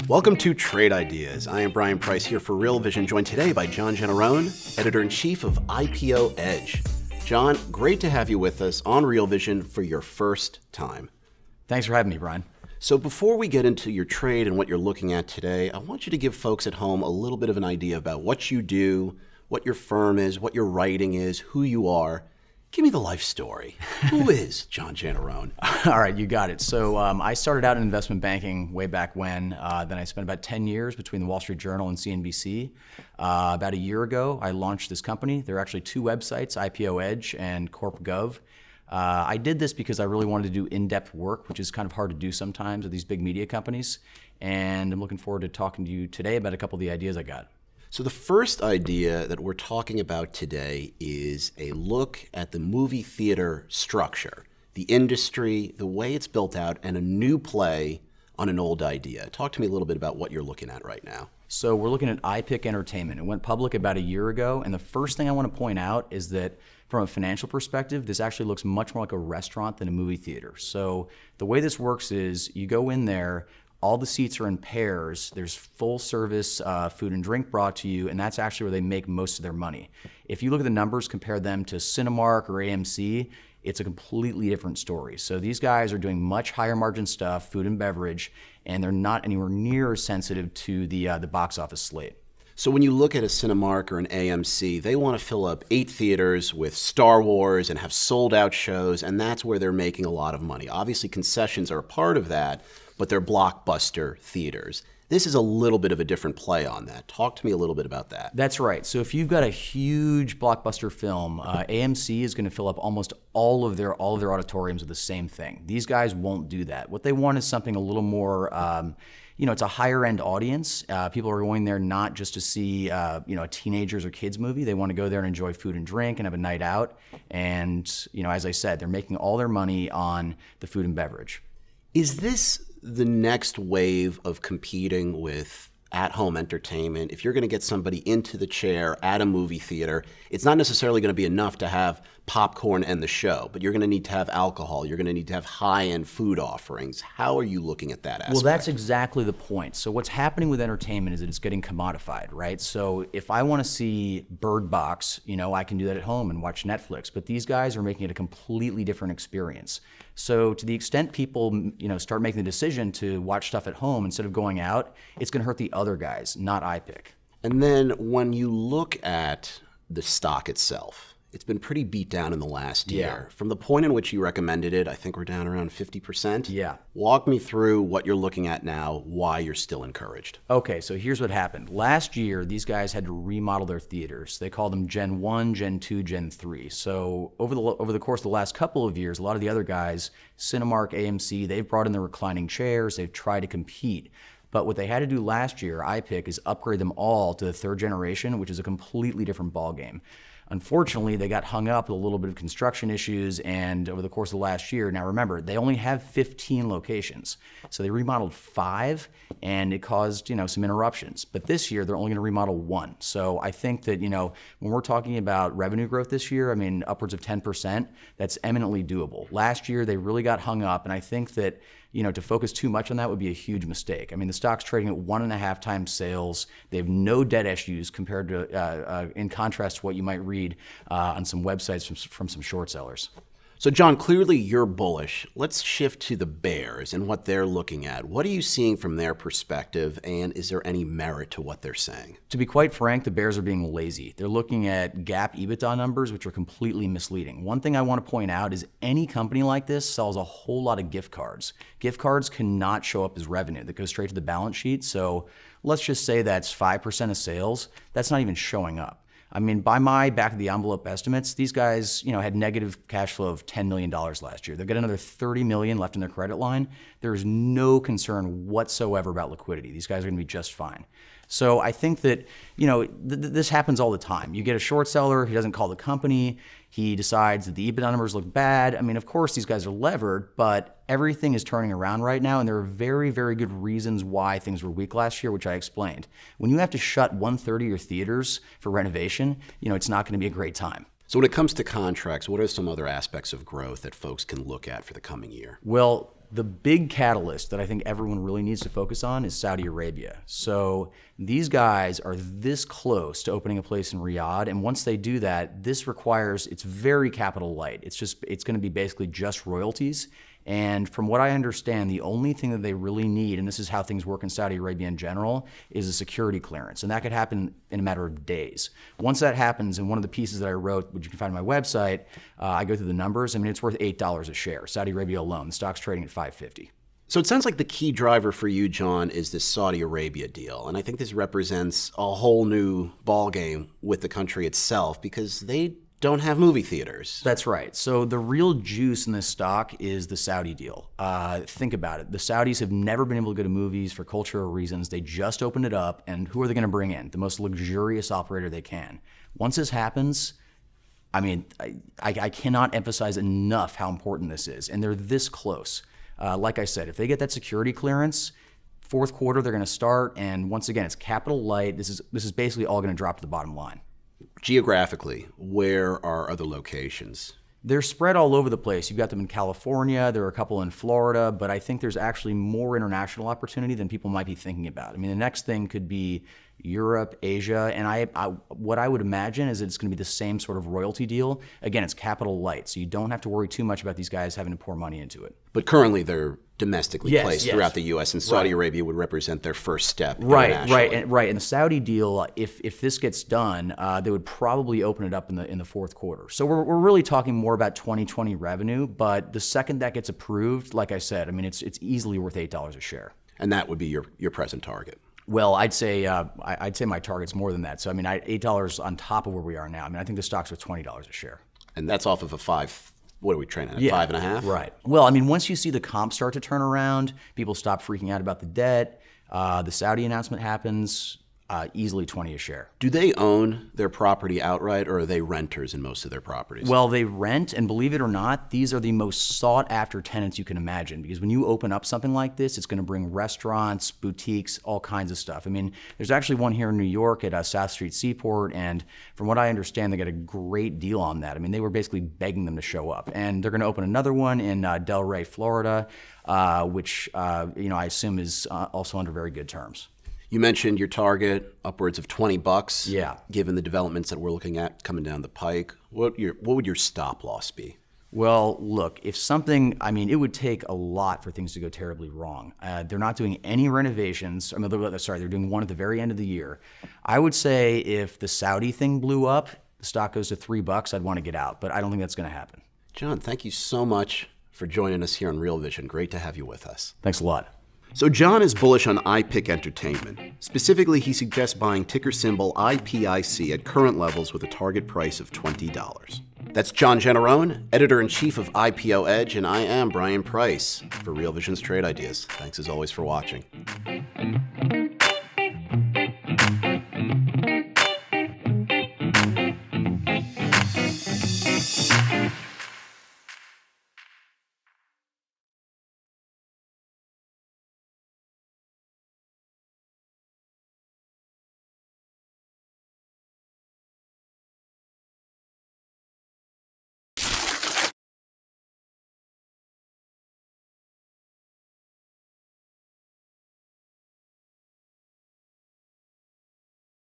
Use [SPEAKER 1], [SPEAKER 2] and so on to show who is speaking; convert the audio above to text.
[SPEAKER 1] Welcome to Trade Ideas. I am Brian Price here for Real Vision, joined today by John Jannarone, Editor-in-Chief of IPO Edge. John, great to have you with us on Real Vision for your first time.
[SPEAKER 2] Thanks for having me, Brian.
[SPEAKER 1] So before we get into your trade and what you're looking at today, I want you to give folks at home a little bit of an idea about what you do, what your firm is, what your writing is, who you are. Give me the life story. Who is John Jannarone?
[SPEAKER 2] All right, you got it. So I started out in investment banking way back when. Then I spent about 10 years between the Wall Street Journal and CNBC. About a year ago, I launched this company. There are actually two websites, IPO Edge and CorpGov. I did this because I really wanted to do in-depth work, which is kind of hard to do sometimes with these big media companies. And I'm looking forward to talking to you today about a couple of the ideas I got.
[SPEAKER 1] So the first idea that we're talking about today is a look at the movie theater structure, the industry, the way it's built out, and a new play on an old idea. Talk to me a little bit about what you're looking at right now.
[SPEAKER 2] So we're looking at iPic Entertainment. It went public about a year ago, and the first thing I want to point out is that from a financial perspective, this actually looks much more like a restaurant than a movie theater. So the way this works is you go in there, all the seats are in pairs. There's full service food and drink brought to you, and that's actually where they make most of their money. If you look at the numbers, compare them to Cinemark or AMC, it's a completely different story. So these guys are doing much higher margin stuff, food and beverage, and they're not anywhere near as sensitive to the box office slate.
[SPEAKER 1] So when you look at a Cinemark or an AMC, they want to fill up 8 theaters with Star Wars and have sold out shows, and that's where they're making a lot of money. Obviously concessions are a part of that, but they're blockbuster theaters. This is a little bit of a different play on that. Talk to me a little bit about that.
[SPEAKER 2] That's right. So if you've got a huge blockbuster film, AMC is going to fill up almost all of their auditoriums with the same thing. These guys won't do that. What they want is something a little more, it's a higher end audience. People are going there not just to see, a teenagers or kids movie. They want to go there and enjoy food and drink and have a night out. And, as I said, they're making all their money on the food and beverage.
[SPEAKER 1] Is this the next wave of competing with at-home entertainment? If you're going to get somebody into the chair at a movie theater, it's not necessarily going to be enough to have popcorn and the show, but you're going to need to have alcohol. You're going to need to have high-end food offerings. How are you looking at that aspect?
[SPEAKER 2] Well, that's exactly the point. So what's happening with entertainment is that it's getting commodified, right? So if I want to see Bird Box, I can do that at home and watch Netflix, but these guys are making it a completely different experience. So to the extent people, start making the decision to watch stuff at home instead of going out, it's going to hurt the other guys, not iPic.
[SPEAKER 1] And then when you look at the stock itself, it's been pretty beat down in the last year. From the point in which you recommended it, I think we're down around 50%.
[SPEAKER 2] Yeah.
[SPEAKER 1] Walk me through what you're looking at now, why you're still encouraged.
[SPEAKER 2] Okay, so here's what happened. Last year, these guys had to remodel their theaters. They called them Gen 1, Gen 2, Gen 3. So over the course of the last couple of years, a lot of the other guys, Cinemark, AMC, they've brought in the reclining chairs. They've tried to compete. But what they had to do last year, iPic, is upgrade them all to the 3rd generation, which is a completely different ballgame. Unfortunately, they got hung up with a little bit of construction issues, and over the course of the last year, now remember, they only have 15 locations. So they remodeled 5, and it caused, some interruptions. But this year, they're only going to remodel 1. So I think that, when we're talking about revenue growth this year, upwards of 10%, that's eminently doable. Last year, they really got hung up, and I think that, to focus too much on that would be a huge mistake. The stock's trading at 1.5 times sales. They have no debt issues compared to, in contrast to what you might read on some websites from some short sellers.
[SPEAKER 1] So John, clearly you're bullish. Let's shift to the bears and what they're looking at. What are you seeing from their perspective, and is there any merit to what they're saying?
[SPEAKER 2] To be quite frank, the bears are being lazy. They're looking at GAAP EBITDA numbers, which are completely misleading. One thing I want to point out is any company like this sells a whole lot of gift cards. Gift cards cannot show up as revenue. That goes straight to the balance sheet. So let's just say that's 5% of sales. That's not even showing up. By my back of the envelope estimates, these guys, had negative cash flow of $10 million last year. They've got another $30 million left in their credit line. There is no concern whatsoever about liquidity. These guys are going to be just fine. So I think that, this happens all the time. You get a short seller, he doesn't call the company, he decides that the EBITDA numbers look bad. Of course, these guys are levered, but everything is turning around right now, and there are very, very good reasons why things were weak last year, which I explained. When you have to shut 1/3 of your theaters for renovation, it's not going to be a great time.
[SPEAKER 1] So when it comes to contracts, what are some other aspects of growth that folks can look at for the coming year?
[SPEAKER 2] Well, The big catalyst that I think everyone really needs to focus on is Saudi Arabia. So these guys are this close to opening a place in Riyadh, and once they do that, this requires, it's very capital light. It's going to be basically just royalties. And from what I understand, the only thing that they really need, and this is how things work in Saudi Arabia in general, is a security clearance. And that could happen in a matter of days. Once that happens, and one of the pieces that I wrote, which you can find on my website, I go through the numbers. I mean, it's worth $8 a share. Saudi Arabia alone, the stock's trading at $5.50.
[SPEAKER 1] So it sounds like the key driver for you, John, is this Saudi Arabia deal. And I think this represents a whole new ballgame with the country itself because they don't have movie theaters.
[SPEAKER 2] That's right. So the real juice in this stock is the Saudi deal. Think about it. The Saudis have never been able to go to movies for cultural reasons. They just opened it up, and who are they going to bring in? The most luxurious operator they can. Once this happens, I mean, I cannot emphasize enough how important this is, and they're this close. Like I said, if they get that security clearance, fourth quarter they're going to start, and once again, it's capital light. This is basically all going to drop to the bottom line.
[SPEAKER 1] Geographically, where are other locations?
[SPEAKER 2] They're spread all over the place. You've got them in California, there are a couple in Florida, but I think there's actually more international opportunity than people might be thinking about. I mean, the next thing could be Europe, Asia, and what I would imagine is it's going to be the same sort of royalty deal. Again, it's capital light, so you don't have to worry too much about these guys having to pour money into it.
[SPEAKER 1] But currently they're domestically placed throughout the U.S., and Saudi Arabia would represent their first step internationally.
[SPEAKER 2] Right. And the Saudi deal, if this gets done, they would probably open it up in the fourth quarter. So we're really talking more about 2020 revenue, but the second that gets approved, like I said, I mean, it's easily worth $8 a share.
[SPEAKER 1] And that would be your present target.
[SPEAKER 2] Well, I'd say my target's more than that. So I mean, $8 on top of where we are now. I mean, I think the stock's worth $20 a share.
[SPEAKER 1] And that's off of a 5. What are we trading at? 5.5?
[SPEAKER 2] Right. Well, I mean, once you see the comp start to turn around, people stop freaking out about the debt. The Saudi announcement happens. Easily 20 a share.
[SPEAKER 1] Do they own their property outright, or are they renters in most of their properties?
[SPEAKER 2] Well, they rent, and believe it or not, these are the most sought-after tenants you can imagine, because when you open up something like this, it's going to bring restaurants, boutiques, all kinds of stuff. I mean, there's actually one here in New York at South Street Seaport, and from what I understand, they got a great deal on that. I mean, they were basically begging them to show up, and they're going to open another one in Delray, Florida, which I assume is also under very good terms.
[SPEAKER 1] You mentioned your target, upwards of $20.
[SPEAKER 2] Yeah.
[SPEAKER 1] Given the developments that we're looking at coming down the pike, what would your stop loss be?
[SPEAKER 2] Well, look, if something, I mean, it would take a lot for things to go terribly wrong. They're not doing any renovations. I mean, they're doing one at the very end of the year. I would say if the Saudi thing blew up, the stock goes to $3, I'd want to get out, but I don't think that's going to happen.
[SPEAKER 1] John, thank you so much for joining us here on Real Vision. Great to have you with us.
[SPEAKER 2] Thanks a lot.
[SPEAKER 1] So John is bullish on iPic Entertainment. Specifically, he suggests buying ticker symbol IPIC at current levels with a target price of $20. That's John Jannarone, Editor-in-Chief of IPO Edge, and I am Brian Price for Real Vision's Trade Ideas. Thanks as always for watching.